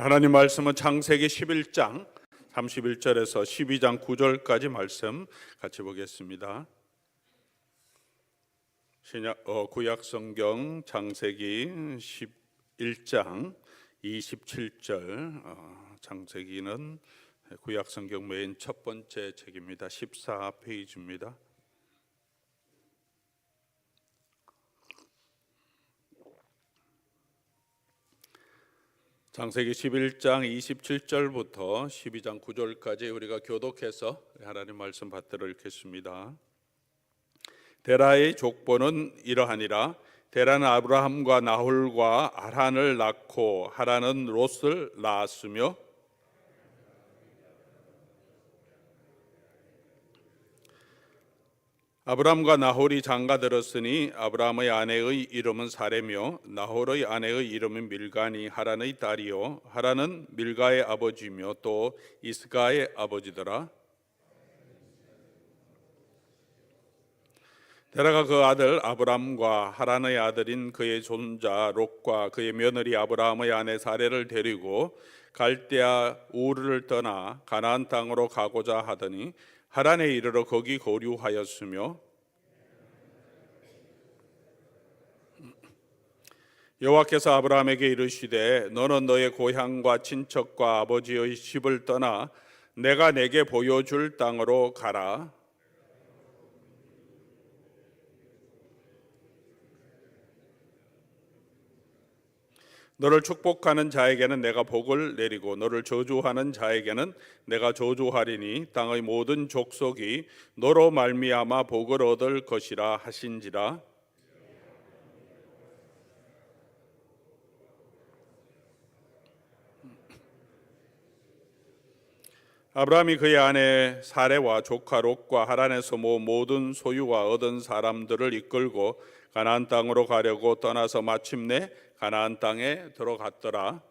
하나님 말씀은 창세기 11장 31절에서 12장 9절까지 말씀 같이 보겠습니다. 구약 성경 창세기 11장 27절. 창세기는 구약 성경 맨 첫 번째 책입니다. 14페이지입니다. 창세기 11장 27절부터 12장 9절까지 우리가 교독해서 하나님 말씀 받들어 읽겠습니다. 데라의 족보는 이러하니라. 데라는 아브라함과 나홀과 하란을 낳고 하란은 롯을 낳았으며 아브라함과 나홀이 장가들었으니 아브라함의 아내의 이름은 사레며 나홀의 아내의 이름은 밀가니 하란의 딸이요 하란은 밀가의 아버지며 또 이스가의 아버지더라. 데라가 그 아들 아브람과 하란의 아들인 그의 손자 롯과 그의 며느리 아브라함의 아내 사레를 데리고 갈대아 우르를 떠나 가나안 땅으로 가고자 하더니 하란에 이르러 거기 거류하였으며 여호와께서 아브라함에게 이르시되 너는 너의 고향과 친척과 아버지의 집을 떠나 내가 내게 보여줄 땅으로 가라. 너를 축복하는 자에게는 내가 복을 내리고 너를 저주하는 자에게는 내가 저주하리니 땅의 모든 족속이 너로 말미암아 복을 얻을 것이라 하신지라. 아브라함이 그의 아내 사레와 조카 롯과 하란에서 모은 모든 소유와 얻은 사람들을 이끌고 가나안 땅으로 가려고 떠나서 마침내 가나안 땅에 들어갔더라.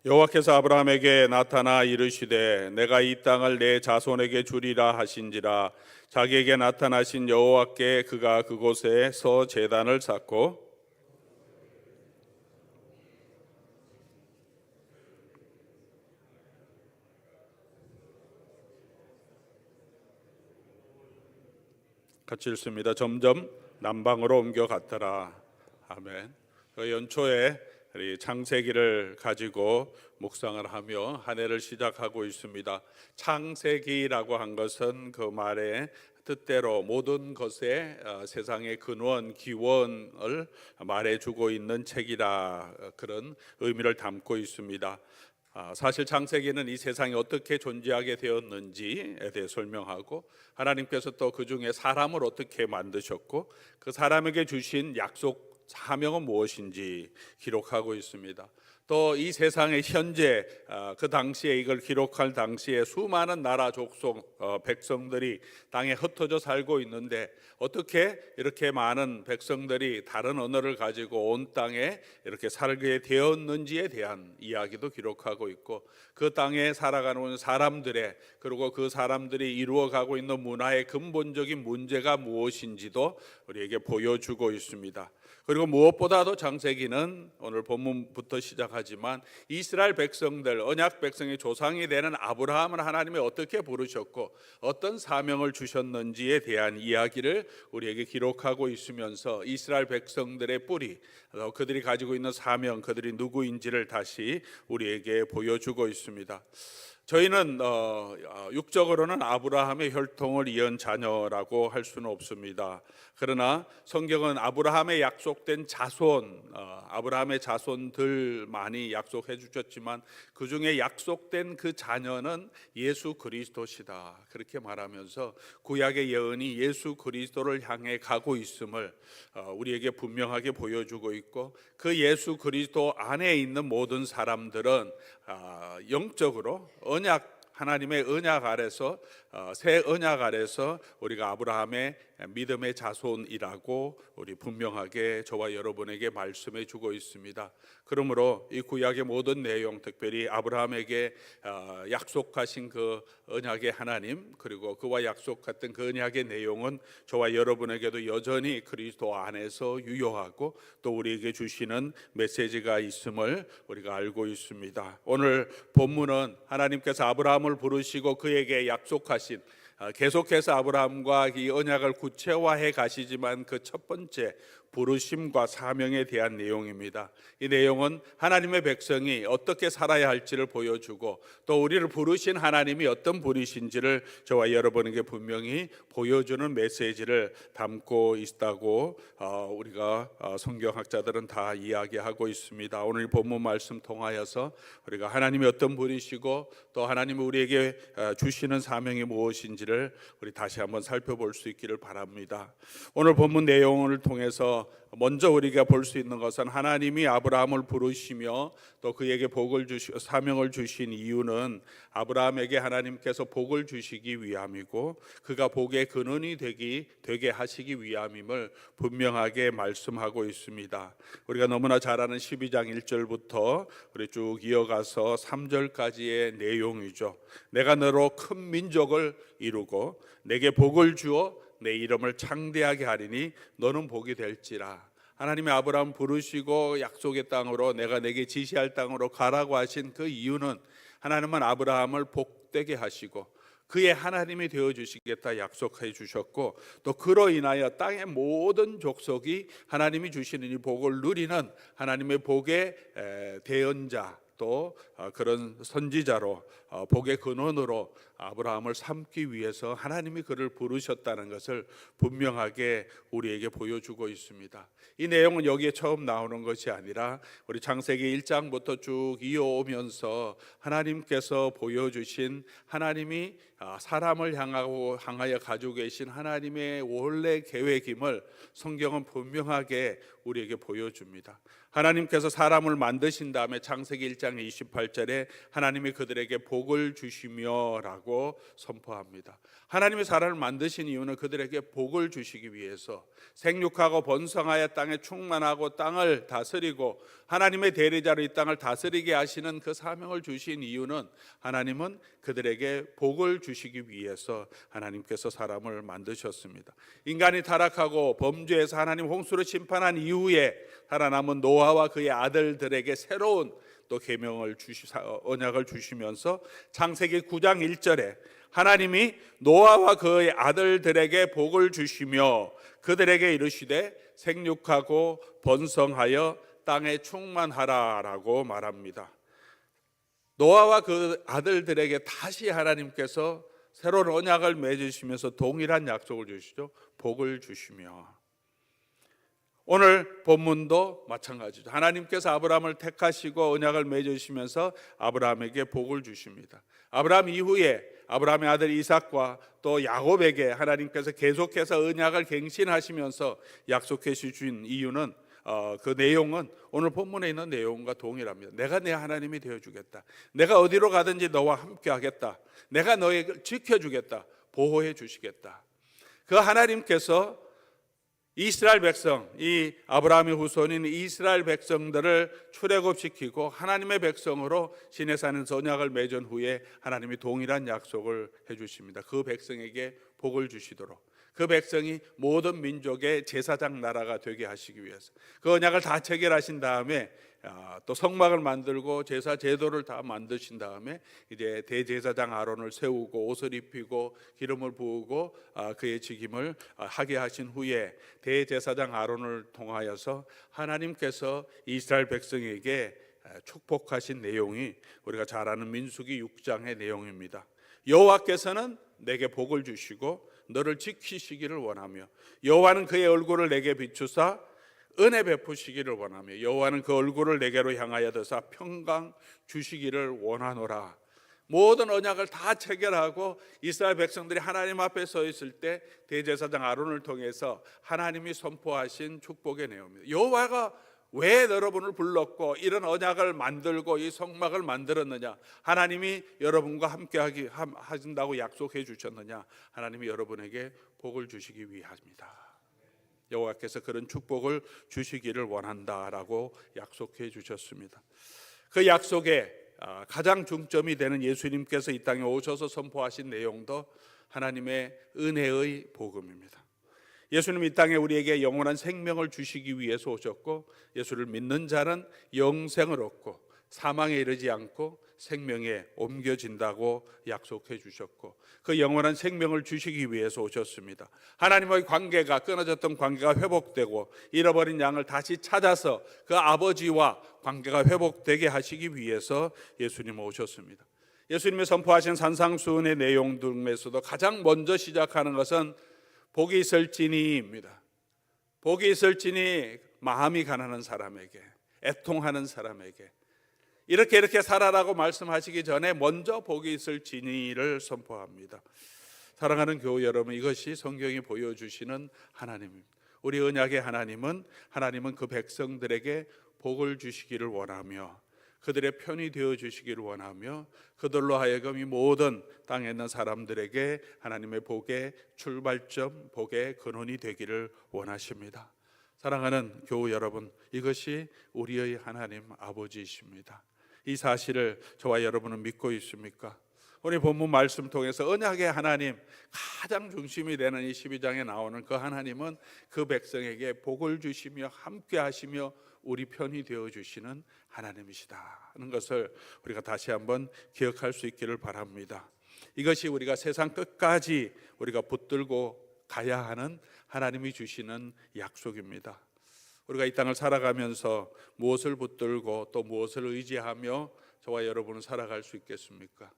여호와께서 아브라함에게 나타나 이르시되 내가 이 땅을 내 자손에게 주리라 하신지라. 자기에게 나타나신 여호와께 그가 그곳에서 제단을 쌓고 같이 읽습니다. 점점 남방으로 옮겨갔더라. 아멘. 그 연초에 창세기를 가지고 묵상을 하며 한 해를 시작하고 있습니다. 창세기라고 한 것은 그 말의 뜻대로 모든 것의 세상의 근원, 기원을 말해주고 있는 책이라 그런 의미를 담고 있습니다. 사실 창세기는 이 세상이 어떻게 존재하게 되었는지에 대해 설명하고 하나님께서 또 그 중에 사람을 어떻게 만드셨고 그 사람에게 주신 약속 사명은 무엇인지 기록하고 있습니다. 또 이 세상의 현재 그 당시에 이걸 기록할 당시에 수많은 나라 족속 백성들이 땅에 흩어져 살고 있는데 어떻게 이렇게 많은 백성들이 다른 언어를 가지고 온 땅에 이렇게 살게 되었는지에 대한 이야기도 기록하고 있고 그 땅에 살아가는 사람들의 그리고 그 사람들이 이루어가고 있는 문화의 근본적인 문제가 무엇인지도 우리에게 보여주고 있습니다. 그리고 무엇보다도 창세기는 오늘 본문부터 시작하지만 이스라엘 백성들, 언약 백성의 조상이 되는 아브라함을 하나님이 어떻게 부르셨고 어떤 사명을 주셨는지에 대한 이야기를 우리에게 기록하고 있으면서 이스라엘 백성들의 뿌리, 그들이 가지고 있는 사명, 그들이 누구인지를 다시 우리에게 보여주고 있습니다. 저희는 육적으로는 아브라함의 혈통을 이은 자녀라고 할 수는 없습니다. 그러나 성경은 아브라함의 약속된 자손, 아브라함의 자손들만이 약속해 주셨지만 그 중에 약속된 그 자녀는 예수 그리스도시다. 그렇게 말하면서 구약의 예언이 예수 그리스도를 향해 가고 있음을 우리에게 분명하게 보여주고 있고 그 예수 그리스도 안에 있는 모든 사람들은 영적으로 언약 하나님의 언약 아래서 새 언약 아래서 우리가 아브라함의 믿음의 자손이라고 우리 분명하게 저와 여러분에게 말씀해 주고 있습니다. 그러므로 이 구약의 모든 내용, 특별히 아브라함에게 약속하신 그 언약의 하나님, 그리고 그와 약속했던 그 언약의 내용은 저와 여러분에게도 여전히 그리스도 안에서 유효하고 또 우리에게 주시는 메시지가 있음을 우리가 알고 있습니다. 오늘 본문은 하나님께서 아브라함을 부르시고 그에게 약속하신, 계속해서 아브라함과 이 언약을 구체화해 가시지만 그 첫 번째 부르심과 사명에 대한 내용입니다. 이 내용은 하나님의 백성이 어떻게 살아야 할지를 보여주고 또 우리를 부르신 하나님이 어떤 분이신지를 저와 여러분에게 분명히 보여주는 메시지를 담고 있다고 우리가 성경학자들은 다 이야기하고 있습니다. 오늘 본문 말씀 통하여서 우리가 하나님이 어떤 분이시고 또 하나님이 우리에게 주시는 사명이 무엇인지를 우리 다시 한번 살펴볼 수 있기를 바랍니다. 오늘 본문 내용을 통해서 먼저 우리가 볼 수 있는 것은 하나님이 아브라함을 부르시며 또 그에게 복을 주시고 사명을 주신 이유는 아브라함에게 하나님께서 복을 주시기 위함이고 그가 복의 근원이 되게 하시기 위함임을 분명하게 말씀하고 있습니다. 우리가 너무나 잘 아는 12장 1절부터 우리 쭉 이어가서 3절까지의 내용이죠. 내가 너로 큰 민족을 이루고 내게 복을 주어 내 이름을 창대하게 하리니 너는 복이 될지라. 하나님이 아브라함 부르시고 약속의 땅으로 내가 내게 지시할 땅으로 가라고 하신 그 이유는 하나님은 아브라함을 복되게 하시고 그의 하나님이 되어주시겠다 약속해 주셨고 또 그로 인하여 땅의 모든 족속이 하나님이 주시는 이 복을 누리는 하나님의 복의 대언자 또 그런 선지자로 복의 근원으로 아브라함을 삼기 위해서 하나님이 그를 부르셨다는 것을 분명하게 우리에게 보여주고 있습니다. 이 내용은 여기에 처음 나오는 것이 아니라 우리 창세기 1장부터 쭉 이어오면서 하나님께서 보여주신 하나님이 사람을 향하여 가지고 계신 하나님의 원래 계획임을 성경은 분명하게 우리에게 보여줍니다. 하나님께서 사람을 만드신 다음에 창세기 1장 28절에 하나님이 그들에게 복을 주시며 라고 선포합니다. 하나님이 사람을 만드신 이유는 그들에게 복을 주시기 위해서 생육하고 번성하여 땅에 충만하고 땅을 다스리고 하나님의 대리자로 이 땅을 다스리게 하시는 그 사명을 주신 이유는 하나님은 그들에게 복을 주시기 위해서 하나님께서 사람을 만드셨습니다. 인간이 타락하고 범죄해서 하나님 홍수로 심판한 이후에 살아남은 노아와 그의 아들들에게 새로운 또 계명을 언약을 주시면서 창세기 9장 1절에 하나님이 노아와 그의 아들들에게 복을 주시며 그들에게 이르시되 생육하고 번성하여 땅에 충만하라라고 말합니다. 노아와 그 아들들에게 다시 하나님께서 새로운 언약을 맺으시면서 동일한 약속을 주시죠. 복을 주시며 오늘 본문도 마찬가지죠. 하나님께서 아브라함을 택하시고 언약을 맺으시면서 아브라함에게 복을 주십니다. 아브라함 이후에 아브라함의 아들 이삭과 또 야곱에게 하나님께서 계속해서 언약을 갱신하시면서 약속해 주신 이유는 그 내용은 오늘 본문에 있는 내용과 동일합니다. 내가 내 하나님이 되어주겠다. 내가 어디로 가든지 너와 함께 하겠다. 내가 너를 지켜주겠다. 보호해 주시겠다. 그 하나님께서 이스라엘 백성, 이 아브라함의 후손인 이스라엘 백성들을 출애굽시키고 하나님의 백성으로 시내산에서 언약을 맺은 후에 하나님이 동일한 약속을 해주십니다. 그 백성에게 복을 주시도록 그 백성이 모든 민족의 제사장 나라가 되게 하시기 위해서 그 언약을 다 체결하신 다음에 또 성막을 만들고 제사 제도를 다 만드신 다음에 이제 대제사장 아론을 세우고 옷을 입히고 기름을 부으고 그의 직임을 하게 하신 후에 대제사장 아론을 통하여서 하나님께서 이스라엘 백성에게 축복하신 내용이 우리가 잘 아는 민수기 6장의 내용입니다. 여호와께서는 내게 복을 주시고 너를 지키시기를 원하며 여호와는 그의 얼굴을 내게 비추사 은혜 베푸시기를 원하며 여호와는 그 얼굴을 내게로 향하여 드사 평강 주시기를 원하노라. 모든 언약을 다 체결하고 이스라엘 백성들이 하나님 앞에 서 있을 때 대제사장 아론을 통해서 하나님이 선포하신 축복의 내용입니다. 여호와가 왜 여러분을 불렀고 이런 언약을 만들고 이 성막을 만들었느냐? 하나님이 여러분과 함께 하신다고 약속해 주셨느냐? 하나님이 여러분에게 복을 주시기 위함이다. 여호와께서 그런 축복을 주시기를 원한다라고 약속해 주셨습니다. 그 약속에 가장 중점이 되는 예수님께서 이 땅에 오셔서 선포하신 내용도 하나님의 은혜의 복음입니다. 예수님 이 땅에 우리에게 영원한 생명을 주시기 위해서 오셨고, 예수를 믿는 자는 영생을 얻고 사망에 이르지 않고 생명에 옮겨진다고 약속해 주셨고, 그 영원한 생명을 주시기 위해서 오셨습니다. 하나님의 관계가, 끊어졌던 관계가 회복되고 잃어버린 양을 다시 찾아서 그 아버지와 관계가 회복되게 하시기 위해서 예수님 오셨습니다. 예수님이 선포하신 산상수훈의 내용 중에서도 가장 먼저 시작하는 것은 복이 있을지니입니다. 복이 있을지니 마음이 가난한 사람에게, 애통하는 사람에게, 이렇게 살아라고 말씀하시기 전에 먼저 복이 있을지니를 선포합니다. 사랑하는 교우 여러분, 이것이 성경이 보여주시는 하나님입니다. 우리 언약의 하나님은 그 백성들에게 복을 주시기를 원하며, 그들의 편이 되어 주시기를 원하며, 그들로 하여금 이 모든 땅에 있는 사람들에게 하나님의 복의 출발점, 복의 근원이 되기를 원하십니다. 사랑하는 교우 여러분, 이것이 우리의 하나님 아버지이십니다. 이 사실을 저와 여러분은 믿고 있습니까? 오늘 본문 말씀 통해서 언약의 하나님, 가장 중심이 되는 이 12장에 나오는 그 하나님은 그 백성에게 복을 주시며 함께 하시며 우리 편이 되어주시는 하나님이시다 하는 것을 우리가 다시 한번 기억할 수 있기를 바랍니다. 이것이 우리가 세상 끝까지 우리가 붙들고 가야 하는 하나님이 주시는 약속입니다. 우리가 이 땅을 살아가면서 무엇을 붙들고 또 무엇을 의지하며 저와 여러분은 살아갈 수 있겠습니까?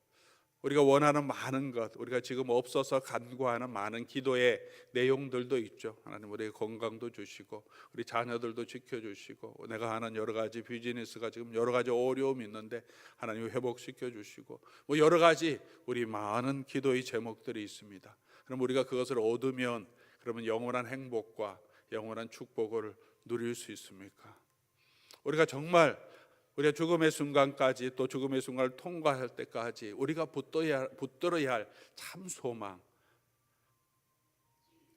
우리가 원하는 많은 것, 우리가 지금 없어서 간구하는 많은 기도의 내용들도 있죠. 하나님 우리의 건강도 주시고 우리 자녀들도 지켜주시고, 내가 하는 여러 가지 비즈니스가 지금 여러 가지 어려움이 있는데 하나님이 회복시켜 주시고, 여러 가지 우리 많은 기도의 제목들이 있습니다. 그럼 우리가 그것을 얻으면 그러면 영원한 행복과 영원한 축복을 누릴 수 있습니까? 우리가 정말 우리가 죽음의 순간까지, 또 죽음의 순간을 통과할 때까지 우리가 붙들어야 할 참 소망,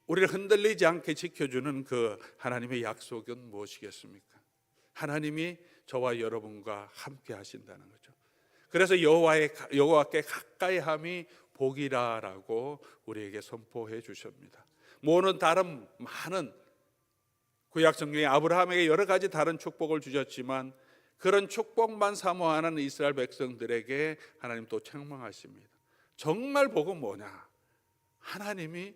우리를 흔들리지 않게 지켜주는 그 하나님의 약속은 무엇이겠습니까? 하나님이 저와 여러분과 함께 하신다는 거죠. 그래서 여호와께 가까이함이 복이라라고 우리에게 선포해 주십니다. 모든 다른 많은 구약 성경에 아브라함에게 여러 가지 다른 축복을 주셨지만 그런 축복만 사모하는 이스라엘 백성들에게 하나님 또 책망하십니다. 정말 복은 뭐냐? 하나님이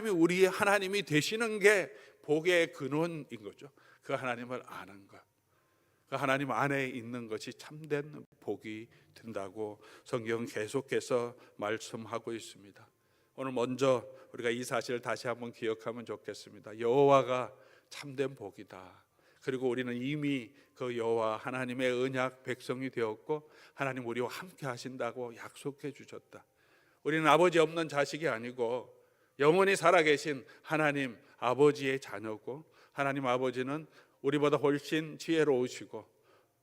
우리의 하나님이 되시는 게 복의 근원인 거죠. 그 하나님을 아는 것, 그 하나님 안에 있는 것이 참된 복이 된다고 성경은 계속해서 말씀하고 있습니다. 오늘 먼저 우리가 이 사실을 다시 한번 기억하면 좋겠습니다. 여호와가 참된 복이다. 그리고 우리는 이미 그 여호와 하나님의 언약 백성이 되었고, 하나님 우리와 함께 하신다고 약속해 주셨다. 우리는 아버지 없는 자식이 아니고 영원히 살아계신 하나님 아버지의 자녀고, 하나님 아버지는 우리보다 훨씬 지혜로우시고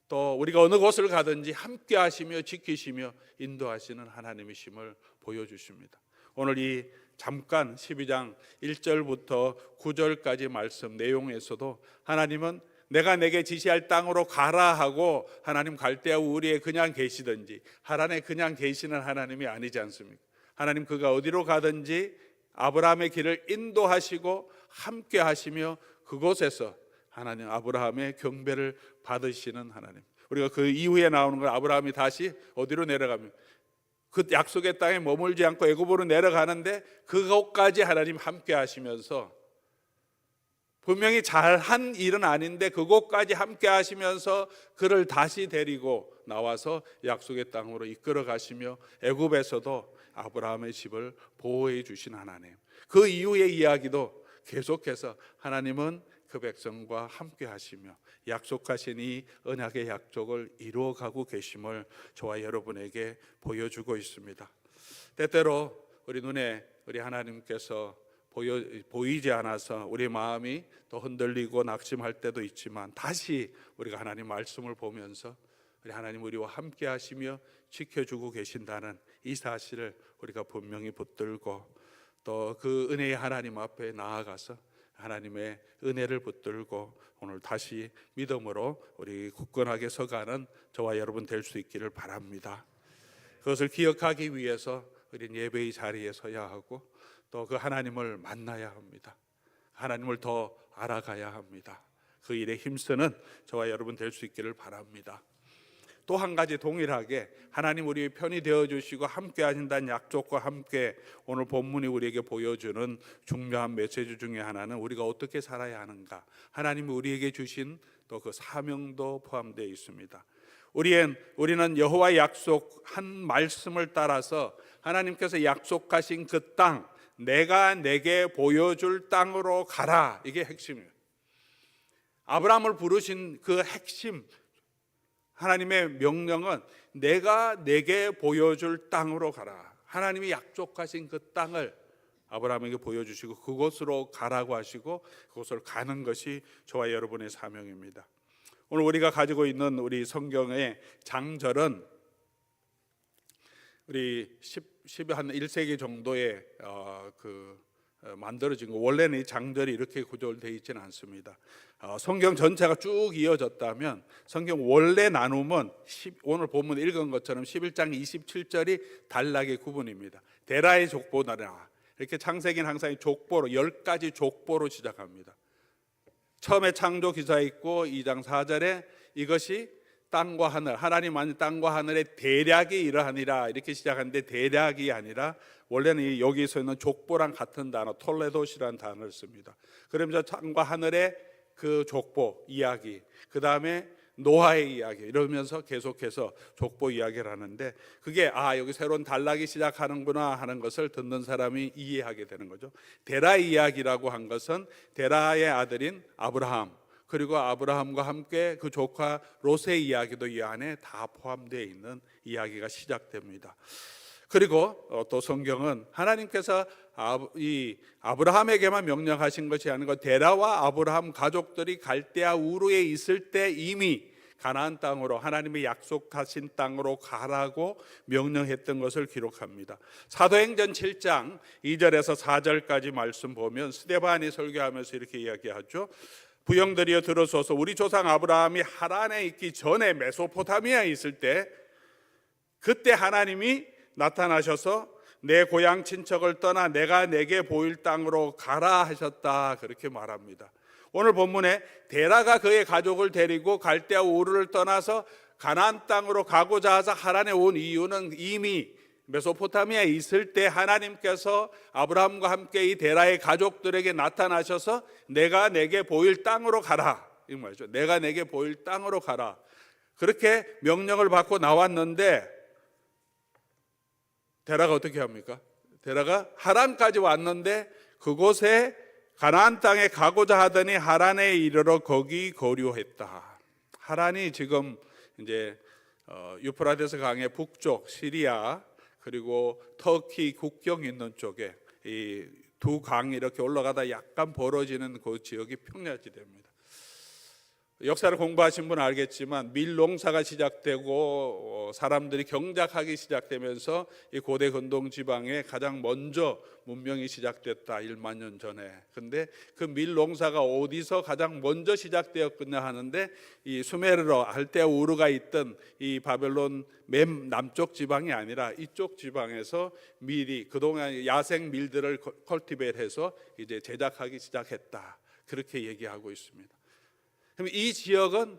또 우리가 어느 곳을 가든지 함께 하시며 지키시며 인도하시는 하나님이심을 보여주십니다. 오늘 이 잠깐 12장 1절부터 9절까지 말씀 내용에서도 하나님은 내가 내게 지시할 땅으로 가라 하고 하나님 갈대아 우리에 그냥 계시든지 하란에 그냥 계시는 하나님이 아니지 않습니까? 하나님 그가 어디로 가든지 아브라함의 길을 인도하시고 함께 하시며 그곳에서 하나님 아브라함의 경배를 받으시는 하나님. 우리가 그 이후에 나오는 걸 아브라함이 다시 어디로 내려가면 그 약속의 땅에 머물지 않고 애굽으로 내려가는데 그것까지 하나님 함께 하시면서, 분명히 잘한 일은 아닌데 그곳까지 함께 하시면서 그를 다시 데리고 나와서 약속의 땅으로 이끌어 가시며 애굽에서도 아브라함의 집을 보호해 주신 하나님. 그 이후의 이야기도 계속해서 하나님은 그 백성과 함께 하시며 약속하신 이 언약의 약속을 이루어가고 계심을 저와 여러분에게 보여주고 있습니다. 때때로 우리 눈에 우리 하나님께서 보이지 않아서 우리 마음이 또 흔들리고 낙심할 때도 있지만, 다시 우리가 하나님 말씀을 보면서 우리 하나님 우리와 함께 하시며 지켜주고 계신다는 이 사실을 우리가 분명히 붙들고, 또 그 은혜의 하나님 앞에 나아가서 하나님의 은혜를 붙들고 오늘 다시 믿음으로 우리 굳건하게 서가는 저와 여러분 될 수 있기를 바랍니다. 그것을 기억하기 위해서 우리는 예배의 자리에 서야 하고, 또 그 하나님을 만나야 합니다. 하나님을 더 알아가야 합니다. 그 일에 힘쓰는 저와 여러분 될 수 있기를 바랍니다. 또 한 가지 동일하게 하나님 우리 편이 되어주시고 함께 하신다는 약속과 함께 오늘 본문이 우리에게 보여주는 중요한 메시지 중에 하나는 우리가 어떻게 살아야 하는가, 하나님이 우리에게 주신 또 그 사명도 포함되어 있습니다. 우리는 여호와의 약속한 말씀을 따라서 하나님께서 약속하신 그 땅, 내가 내게 보여줄 땅으로 가라, 이게 핵심이에요. 아브라함을 부르신 그 핵심, 하나님의 명령은 내가 내게 보여줄 땅으로 가라. 하나님이 약속하신 그 땅을 아브라함에게 보여주시고 그곳으로 가라고 하시고 그곳을 가는 것이 저와 여러분의 사명입니다. 오늘 우리가 가지고 있는 우리 성경의 장절은 우리 1세기 정도에 만들어진 거, 원래는 이 장절이 이렇게 구조되어 있지는 않습니다. 성경 전체가 쭉 이어졌다면 성경 원래 나눔은 오늘 본문 읽은 것처럼 11장 27절이 단락의 구분입니다. 데라의 족보나라, 이렇게 창세기는 항상 족보로 10가지 족보로 시작합니다. 처음에 창조 기사 있고 2장 4절에 이것이 땅과 하늘, 하나님 만든 땅과 하늘의 대략이 이러하니라, 이렇게 시작하는데 대략이 아니라 원래는 여기서 있는 족보랑 같은 단어 톨레도시라는 단어를 씁니다. 그러면서 땅과 하늘의 그 족보 이야기, 그 다음에 노아의 이야기, 이러면서 계속해서 족보 이야기를 하는데, 그게 여기 새로운 단락이 시작하는구나 하는 것을 듣는 사람이 이해하게 되는 거죠. 데라의 이야기라고 한 것은 데라의 아들인 아브라함, 그리고 아브라함과 함께 그 조카 롯의 이야기도 이 안에 다 포함되어 있는 이야기가 시작됩니다. 그리고 또 성경은 하나님께서 이 아브라함에게만 명령하신 것이 아니고 데라와 아브라함 가족들이 갈대아 우르에 있을 때 이미 가나안 땅으로, 하나님의 약속하신 땅으로 가라고 명령했던 것을 기록합니다. 사도행전 7장 2절에서 4절까지 말씀 보면 스데반이 설교하면서 이렇게 이야기하죠. 부형들이여 들으소서, 우리 조상 아브라함이 하란에 있기 전에 메소포타미아에 있을 때 그때 하나님이 나타나셔서 내 고향 친척을 떠나 내가 내게 보일 땅으로 가라 하셨다, 그렇게 말합니다. 오늘 본문에 데라가 그의 가족을 데리고 갈대아 우르를 떠나서 가나안 땅으로 가고자 하사 하란에 온 이유는 이미 메소포타미아에 있을 때 하나님께서 아브라함과 함께 이 데라의 가족들에게 나타나셔서 내가 내게 보일 땅으로 가라, 이 말이죠. 내가 내게 보일 땅으로 가라, 그렇게 명령을 받고 나왔는데 데라가 어떻게 합니까? 데라가 하란까지 왔는데 그곳에 가나안 땅에 가고자 하더니 하란에 이르러 거기 거류했다. 하란이 지금 이제 유프라데스 강의 북쪽 시리아 그리고 터키 국경 있는 쪽에 이 두 강이 이렇게 올라가다 약간 벌어지는 그 지역이 평야지대입니다. 역사를 공부하신 분은 알겠지만 밀농사가 시작되고 사람들이 경작하기 시작되면서 이 고대 근동 지방에 가장 먼저 문명이 시작됐다, 1만 년 전에. 근데 그 밀농사가 어디서 가장 먼저 시작되었느냐 하는데 이 수메르로 할대아 우르가 있던 이 바벨론 맨 남쪽 지방이 아니라 이쪽 지방에서 밀이, 그동안 야생 밀들을 컬티베이트해서 이제 제작하기 시작했다, 그렇게 얘기하고 있습니다. 그럼 이 지역은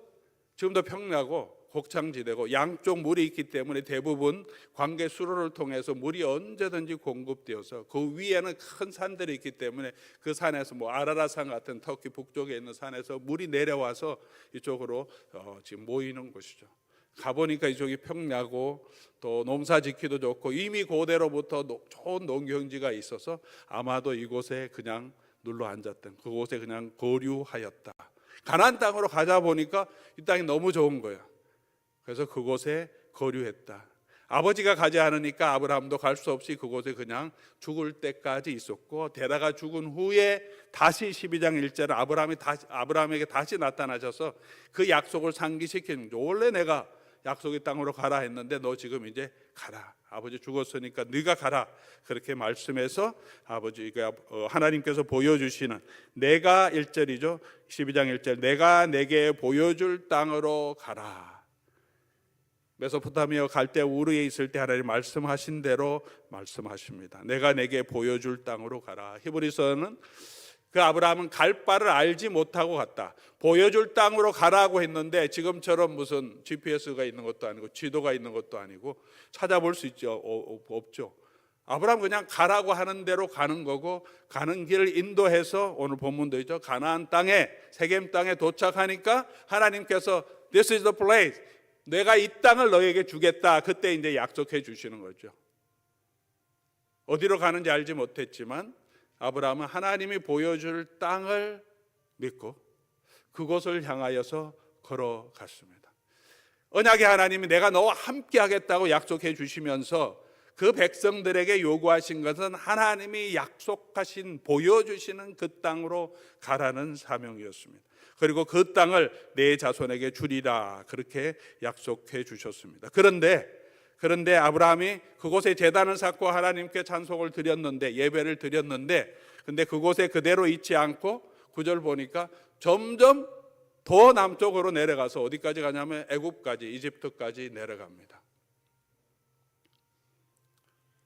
지금도 평야고 곡창지대고 양쪽 물이 있기 때문에 대부분 관계 수로를 통해서 물이 언제든지 공급되어서 그 위에는 큰 산들이 있기 때문에 그 산에서 아라라산 같은 터키 북쪽에 있는 산에서 물이 내려와서 이쪽으로 지금 모이는 곳이죠. 가보니까 이쪽이 평야고 또 농사 짓기도 좋고 이미 고대로부터 좋은 농경지가 있어서 아마도 이곳에 그냥 눌러 앉았던, 그곳에 그냥 거류하였다. 가나안 땅으로 가자 보니까 이 땅이 너무 좋은 거예요. 그래서 그곳에 거류했다. 아버지가 가지 않으니까 아브라함도 갈 수 없이 그곳에 그냥 죽을 때까지 있었고, 데라가 죽은 후에 다시 12장 1절에 아브라함에게 다시 나타나셔서 그 약속을 상기시키는 거죠. 원래 내가 약속의 땅으로 가라 했는데 너 지금 이제 가라. 아버지 죽었으니까 네가 가라. 그렇게 말씀해서 아버지가 하나님께서 보여주시는, 내가 1절이죠. 12장 1절, 내가 내게 보여줄 땅으로 가라. 메소포타미아 갈대 우르에 있을 때 하나님 말씀하신 대로 말씀하십니다. 내가 내게 보여줄 땅으로 가라. 히브리서는 그 아브라함은 갈 바를 알지 못하고 갔다. 보여줄 땅으로 가라고 했는데 지금처럼 무슨 GPS가 있는 것도 아니고 지도가 있는 것도 아니고 찾아볼 수 있죠? 없죠. 아브라함 그냥 가라고 하는 대로 가는 거고, 가는 길을 인도해서 오늘 본문도 있죠. 가나안 땅에, 세겜 땅에 도착하니까 하나님께서 This is the place. 내가 이 땅을 너에게 주겠다. 그때 이제 약속해 주시는 거죠. 어디로 가는지 알지 못했지만 아브라함은 하나님이 보여줄 땅을 믿고 그곳을 향하여서 걸어갔습니다. 언약의 하나님이 내가 너와 함께 하겠다고 약속해 주시면서 그 백성들에게 요구하신 것은 하나님이 약속하신, 보여주시는 그 땅으로 가라는 사명이었습니다. 그리고 그 땅을 내 자손에게 주리라, 그렇게 약속해 주셨습니다. 그런데 아브라함이 그곳에 제단을 쌓고 하나님께 찬송을 드렸는데, 예배를 드렸는데, 근데 그곳에 그대로 있지 않고 9절 보니까 점점 더 남쪽으로 내려가서 어디까지 가냐면 애굽까지, 이집트까지 내려갑니다.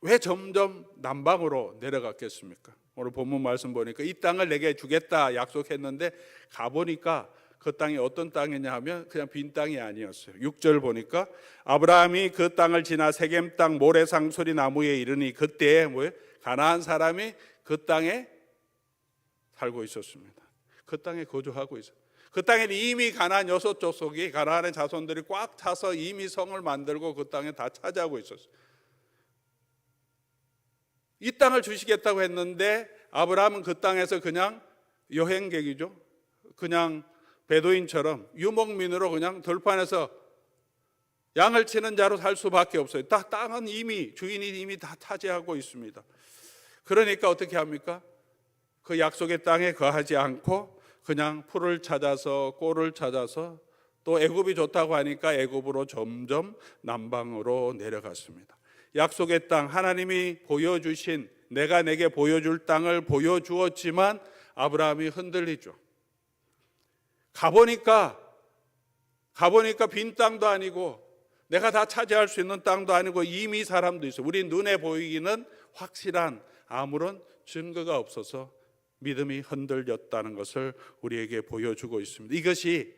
왜 점점 남방으로 내려갔겠습니까? 오늘 본문 말씀 보니까 이 땅을 내게 주겠다 약속했는데 가보니까 그 땅이 어떤 땅이냐 하면 그냥 빈 땅이 아니었어요. 6절 보니까 아브라함이 그 땅을 지나 세겜 땅 모래상수리 나무에 이르니 그때에 가나안 사람이 그 땅에 살고 있었습니다. 그 땅에 거주하고 있어요. 그 땅에는 이미 가나안 6족속이, 가나안의 자손들이 꽉 차서 이미 성을 만들고 그 땅에 다 차지하고 있었어요. 이 땅을 주시겠다고 했는데 아브라함은 그 땅에서 그냥 여행객이죠. 그냥 베두인처럼 유목민으로 그냥 들판에서 양을 치는 자로 살 수밖에 없어요. 땅은 이미 주인이 이미 다 차지하고 있습니다. 그러니까 어떻게 합니까? 그 약속의 땅에 거하지 않고 그냥 풀을 찾아서 꼴을 찾아서 또 애굽이 좋다고 하니까 애굽으로 점점 남방으로 내려갔습니다. 약속의 땅, 하나님이 보여주신, 내가 내게 보여줄 땅을 보여주었지만 아브라함이 흔들리죠. 가보니까 빈 땅도 아니고 내가 다 차지할 수 있는 땅도 아니고 이미 사람도 있어요. 우리 눈에 보이기는 확실한 아무런 증거가 없어서 믿음이 흔들렸다는 것을 우리에게 보여주고 있습니다. 이것이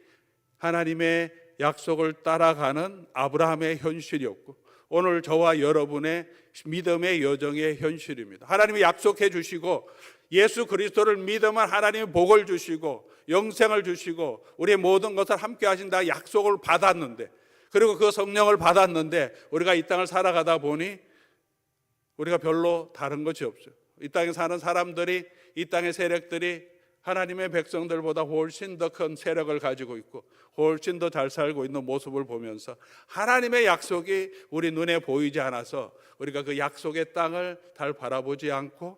하나님의 약속을 따라가는 아브라함의 현실이었고 오늘 저와 여러분의 믿음의 여정의 현실입니다. 하나님이 약속해 주시고 예수 그리스도를 믿으면 하나님이 복을 주시고 영생을 주시고 우리의 모든 것을 함께 하신다 약속을 받았는데, 그리고 그 성령을 받았는데 우리가 이 땅을 살아가다 보니 우리가 별로 다른 것이 없어요. 이 땅에 사는 사람들이, 이 땅의 세력들이 하나님의 백성들보다 훨씬 더 큰 세력을 가지고 있고 훨씬 더 잘 살고 있는 모습을 보면서 하나님의 약속이 우리 눈에 보이지 않아서 우리가 그 약속의 땅을 잘 바라보지 않고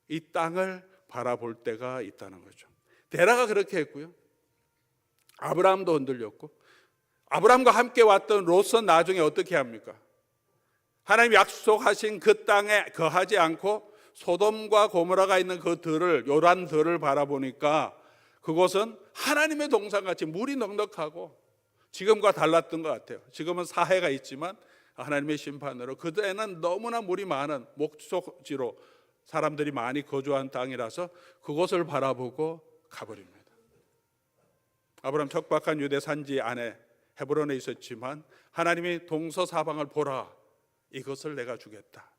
이 땅을 바라볼 때가 있다는 거죠. 데라가 그렇게 했고요. 아브라함도 흔들렸고, 아브라함과 함께 왔던 롯은 나중에 어떻게 합니까? 하나님 약속하신 그 땅에 거하지 않고 소돔과 고모라가 있는 그 들을, 요란 들을 바라보니까 그곳은 하나님의 동산같이 물이 넉넉하고 지금과 달랐던 것 같아요. 지금은 사해가 있지만 하나님의 심판으로 그때는 너무나 물이 많은 목적지로 사람들이 많이 거주한 땅이라서 그곳을 바라보고 가버립니다. 아브라함 척박한 유대 산지 안에 헤브론에 있었지만 하나님이 동서사방을 보라, 이것을 내가 주겠다.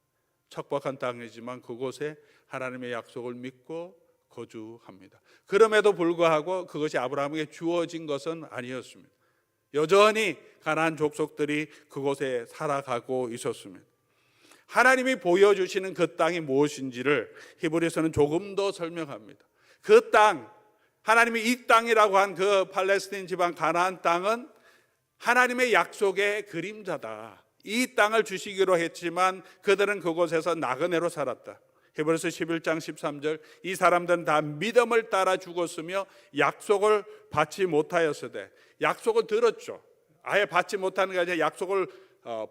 척박한 땅이지만 그곳에 하나님의 약속을 믿고 거주합니다. 그럼에도 불구하고 그것이 아브라함에게 주어진 것은 아니었습니다. 여전히 가나안 족속들이 그곳에 살아가고 있었습니다. 하나님이 보여주시는 그 땅이 무엇인지를 히브리서는 조금 더 설명합니다. 그 땅, 하나님이 이 땅이라고 한 그 팔레스틴 지방 가나안 땅은 하나님의 약속의 그림자다. 이 땅을 주시기로 했지만 그들은 그곳에서 나그네로 살았다. 히브리서 11장 13절 이 사람들은 다 믿음을 따라 죽었으며 약속을 받지 못하였으되, 약속을 들었죠. 아예 받지 못하는 게 아니라 약속을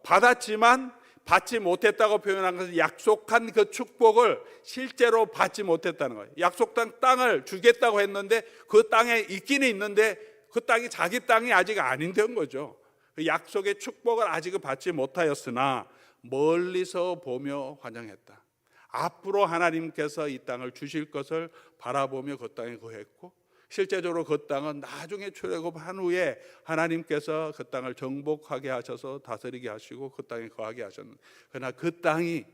받았지만 받지 못했다고 표현한 것은 약속한 그 축복을 실제로 받지 못했다는 거예요. 약속한 땅을 주겠다고 했는데 그 땅에 있기는 있는데 그 땅이 자기 땅이 아직 아닌 거죠. 그 약속의 축복을 아직 받지 못하였으나 멀리서 보며 환영했다. 앞으로 하나님께서 이 땅을 주실 것을 바라보며 그 땅에 거했고, 실제적으로 그 땅은 나중에 출애굽한 후에 하나님께서 그 땅을 정복하게 하셔서 다스리게 하시고 그 땅에 거하게 하셨는데, 그러나 그 땅이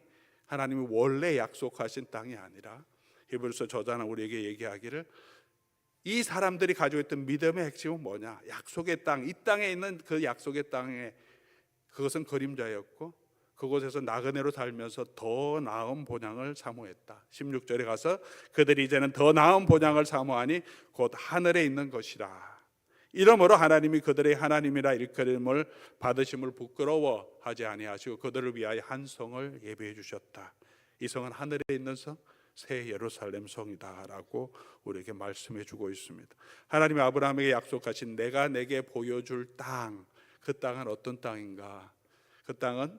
하나님이 원래 약속하신 땅이 아니라 히브리서 저자는 우리에게 얘기하기를 이 사람들이 가지고 있던 믿음의 핵심은 뭐냐? 약속의 땅, 이 땅에 있는 그 약속의 땅에 그것은 그림자였고 그곳에서 나그네로 살면서 더 나은 본향을 사모했다. 16절에 가서 그들이 이제는 더 나은 본향을 사모하니 곧 하늘에 있는 것이라. 이러므로 하나님이 그들의 하나님이라 일컬음을 받으심을 부끄러워하지 아니하시고 그들을 위하여 한 성을 예비해 주셨다. 이 성은 하늘에 있는 성, 새 예루살렘 성이다라고 우리에게 말씀해 주고 있습니다. 하나님이 아브라함에게 약속하신 내가 내게 보여줄 땅, 그 땅은 어떤 땅인가? 그 땅은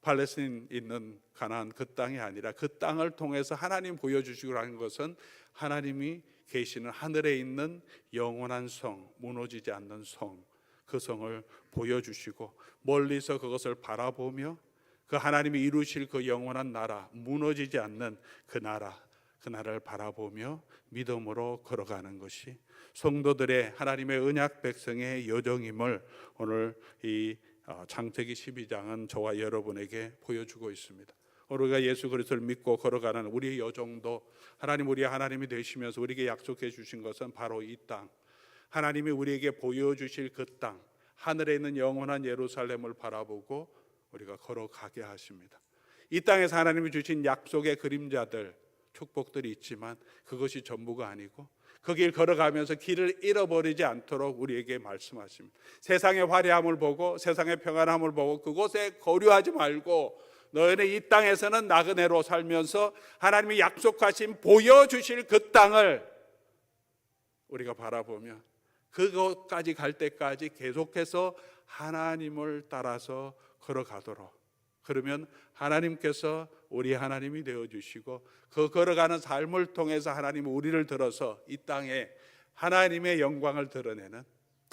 팔레스타인 있는 가나안 그 땅이 아니라 그 땅을 통해서 하나님 보여주시고 하는 것은 하나님이 계시는 하늘에 있는 영원한 성, 무너지지 않는 성, 그 성을 보여주시고 멀리서 그것을 바라보며 그 하나님이 이루실 그 영원한 나라, 무너지지 않는 그 나라를 바라보며 믿음으로 걸어가는 것이 성도들의 하나님의 언약 백성의 여정임을 오늘 이 창세기 12장은 저와 여러분에게 보여주고 있습니다. 우리가 예수 그리스도를 믿고 걸어가는 우리의 여정도 하나님 우리의 하나님이 되시면서 우리에게 약속해 주신 것은 바로 이 땅, 하나님이 우리에게 보여주실 그 땅, 하늘에 있는 영원한 예루살렘을 바라보고 우리가 걸어가게 하십니다. 이 땅에서 하나님이 주신 약속의 그림자들, 축복들이 있지만 그것이 전부가 아니고 그 길 걸어가면서 길을 잃어버리지 않도록 우리에게 말씀하십니다. 세상의 화려함을 보고 세상의 평안함을 보고 그곳에 거류하지 말고 너희는 이 땅에서는 나그네로 살면서 하나님이 약속하신 보여주실 그 땅을 우리가 바라보며 그것까지 갈 때까지 계속해서 하나님을 따라서 걸어가도록, 그러면 하나님께서 우리 하나님이 되어주시고 그 걸어가는 삶을 통해서 하나님은 우리를 들어서 이 땅에 하나님의 영광을 드러내는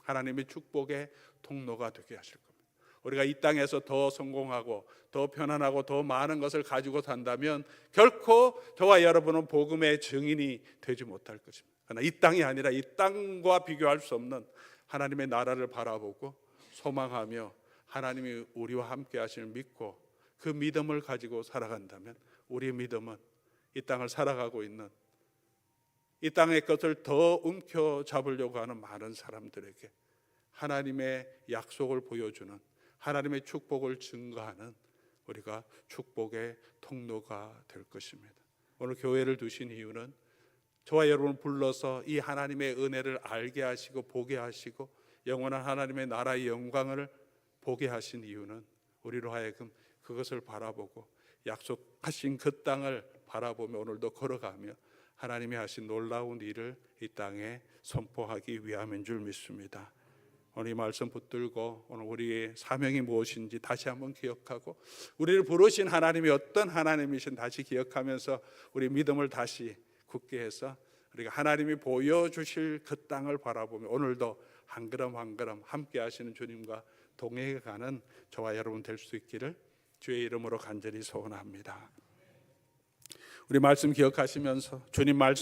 하나님의 축복의 통로가 되게 하실 겁니다. 우리가 이 땅에서 더 성공하고 더 편안하고 더 많은 것을 가지고 산다면 결코 저와 여러분은 복음의 증인이 되지 못할 것입니다. 그러나 이 땅이 아니라 이 땅과 비교할 수 없는 하나님의 나라를 바라보고 소망하며 하나님이 우리와 함께 하심을 믿고 그 믿음을 가지고 살아간다면 우리의 믿음은 이 땅을 살아가고 있는 이 땅의 것을 더 움켜잡으려고 하는 많은 사람들에게 하나님의 약속을 보여주는, 하나님의 축복을 증거하는 우리가 축복의 통로가 될 것입니다. 오늘 교회를 두신 이유는 저와 여러분을 불러서 이 하나님의 은혜를 알게 하시고 보게 하시고 영원한 하나님의 나라의 영광을 보게 하신 이유는 우리로 하여금 그것을 바라보고 약속하신 그 땅을 바라보며 오늘도 걸어가며 하나님이 하신 놀라운 일을 이 땅에 선포하기 위함인 줄 믿습니다. 오늘 이 말씀 붙들고 오늘 우리의 사명이 무엇인지 다시 한번 기억하고 우리를 부르신 하나님이 어떤 하나님이신 다시 기억하면서 우리 믿음을 다시 굳게 해서 우리가 하나님이 보여주실 그 땅을 바라보며 오늘도 한 걸음 한 걸음 함께 하시는 주님과 동행해가는 저와 여러분 될 수 있기를 주의 이름으로 간절히 소원합니다. 우리 말씀 기억하시면서 주님 말씀